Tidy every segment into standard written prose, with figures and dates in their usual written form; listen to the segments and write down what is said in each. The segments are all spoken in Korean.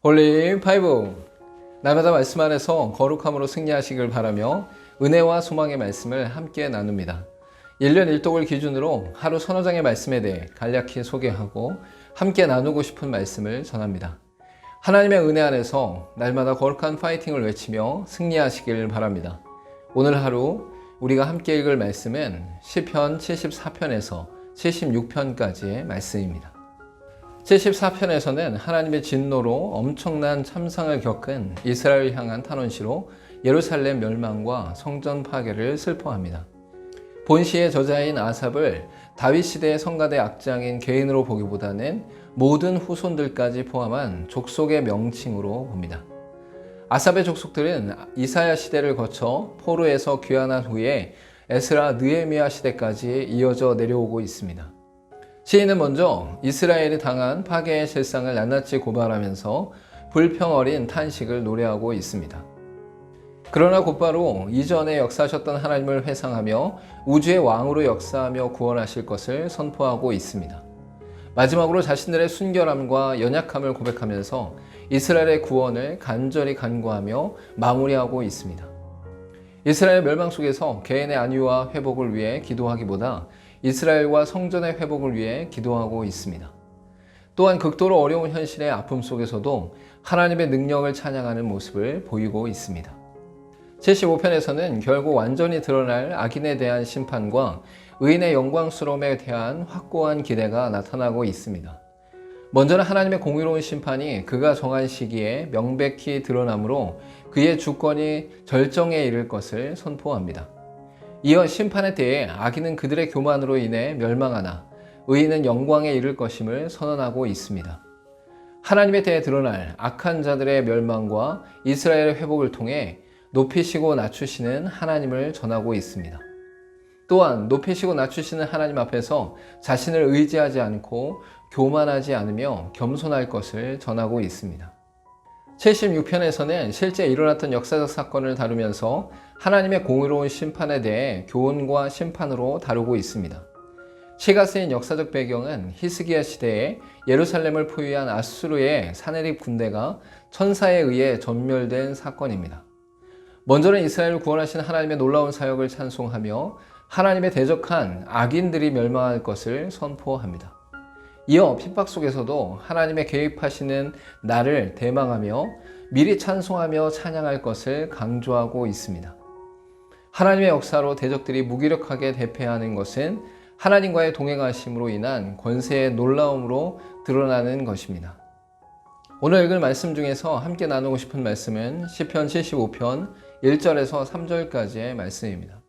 홀리 파이브, 날마다 말씀 안에서 거룩함으로 승리하시길 바라며 은혜와 소망의 말씀을 함께 나눕니다. 1년 1독을 기준으로 하루 서너 장의 말씀에 대해 간략히 소개하고 함께 나누고 싶은 말씀을 전합니다. 하나님의 은혜 안에서 날마다 거룩한 파이팅을 외치며 승리하시길 바랍니다. 오늘 하루 우리가 함께 읽을 말씀은 시편 74편에서 76편까지의 말씀입니다. 74편에서는 하나님의 진노로 엄청난 참상을 겪은 이스라엘을 향한 탄원시로 예루살렘 멸망과 성전 파괴를 슬퍼합니다. 본시의 저자인 아삽을 다윗 시대의 성가대 악장인 개인으로 보기보다는 모든 후손들까지 포함한 족속의 명칭으로 봅니다. 아삽의 족속들은 이사야 시대를 거쳐 포로에서 귀환한 후에 에스라 느헤미야 시대까지 이어져 내려오고 있습니다. 시인은 먼저 이스라엘이 당한 파괴의 실상을 낱낱이 고발하면서 불평어린 탄식을 노래하고 있습니다. 그러나 곧바로 이전에 역사하셨던 하나님을 회상하며 우주의 왕으로 역사하며 구원하실 것을 선포하고 있습니다. 마지막으로 자신들의 순결함과 연약함을 고백하면서 이스라엘의 구원을 간절히 간구하며 마무리하고 있습니다. 이스라엘 멸망 속에서 개인의 안위와 회복을 위해 기도하기보다 이스라엘과 성전의 회복을 위해 기도하고 있습니다. 또한 극도로 어려운 현실의 아픔 속에서도 하나님의 능력을 찬양하는 모습을 보이고 있습니다. 75편에서는 결국 완전히 드러날 악인에 대한 심판과 의인의 영광스러움에 대한 확고한 기대가 나타나고 있습니다. 먼저는 하나님의 공의로운 심판이 그가 정한 시기에 명백히 드러나므로 그의 주권이 절정에 이를 것을 선포합니다. 이어 심판에 대해 악인은 그들의 교만으로 인해 멸망하나 의인은 영광에 이를 것임을 선언하고 있습니다. 하나님에 대해 드러날 악한 자들의 멸망과 이스라엘의 회복을 통해 높이시고 낮추시는 하나님을 전하고 있습니다. 또한 높이시고 낮추시는 하나님 앞에서 자신을 의지하지 않고 교만하지 않으며 겸손할 것을 전하고 있습니다. 76편에서는 실제 일어났던 역사적 사건을 다루면서 하나님의 공의로운 심판에 대해 교훈과 심판으로 다루고 있습니다. 시가 쓰인 역사적 배경은 히스기야 시대에 예루살렘을 포위한 아수르의 사내립 군대가 천사에 의해 전멸된 사건입니다. 먼저는 이스라엘을 구원하신 하나님의 놀라운 사역을 찬송하며 하나님의 대적한 악인들이 멸망할 것을 선포합니다. 이어 핍박 속에서도 하나님의 개입하시는 날을 대망하며 미리 찬송하며 찬양할 것을 강조하고 있습니다. 하나님의 역사로 대적들이 무기력하게 대패하는 것은 하나님과의 동행하심으로 인한 권세의 놀라움으로 드러나는 것입니다. 오늘 읽을 말씀 중에서 함께 나누고 싶은 말씀은 시편 75편 1절에서 3절까지의 말씀입니다.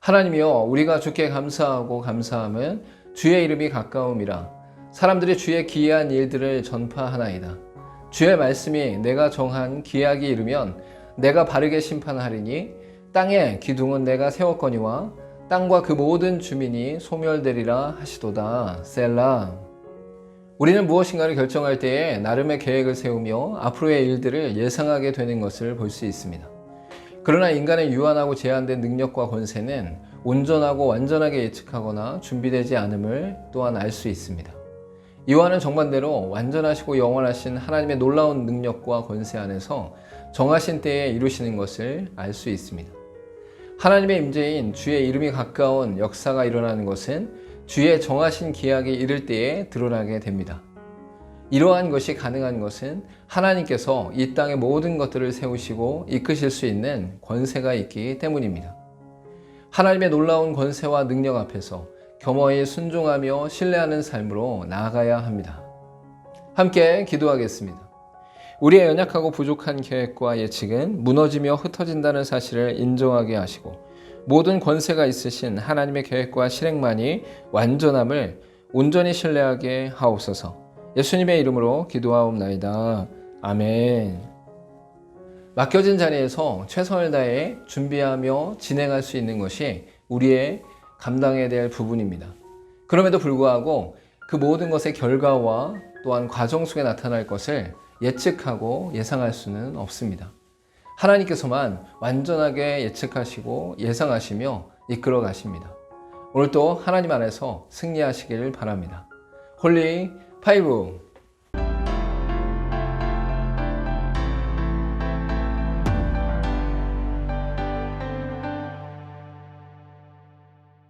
하나님이여, 우리가 주께 감사하고 감사함은 주의 이름이 가까움이라. 사람들이 주의 기이한 일들을 전파하나이다. 주의 말씀이 내가 정한 기약이 이르면 내가 바르게 심판하리니 땅의 기둥은 내가 세웠거니와 땅과 그 모든 주민이 소멸되리라 하시도다. 셀라. 우리는 무엇인가를 결정할 때에 나름의 계획을 세우며 앞으로의 일들을 예상하게 되는 것을 볼 수 있습니다. 그러나 인간의 유한하고 제한된 능력과 권세는 온전하고 완전하게 예측하거나 준비되지 않음을 또한 알 수 있습니다. 이와는 정반대로 완전하시고 영원하신 하나님의 놀라운 능력과 권세 안에서 정하신 때에 이루시는 것을 알 수 있습니다. 하나님의 임재인 주의 이름이 가까운 역사가 일어나는 것은 주의 정하신 기약이 이를 때에 드러나게 됩니다. 이러한 것이 가능한 것은 하나님께서 이 땅의 모든 것들을 세우시고 이끄실 수 있는 권세가 있기 때문입니다. 하나님의 놀라운 권세와 능력 앞에서 겸허히 순종하며 신뢰하는 삶으로 나아가야 합니다. 함께 기도하겠습니다. 우리의 연약하고 부족한 계획과 예측은 무너지며 흩어진다는 사실을 인정하게 하시고 모든 권세가 있으신 하나님의 계획과 실행만이 완전함을 온전히 신뢰하게 하옵소서. 예수님의 이름으로 기도하옵나이다. 아멘. 맡겨진 자리에서 최선을 다해 준비하며 진행할 수 있는 것이 우리의 감당해야 될 부분입니다. 그럼에도 불구하고 그 모든 것의 결과와 또한 과정 속에 나타날 것을 예측하고 예상할 수는 없습니다. 하나님께서만 완전하게 예측하시고 예상하시며 이끌어 가십니다. 오늘도 하나님 안에서 승리하시기를 바랍니다. 홀리 파이브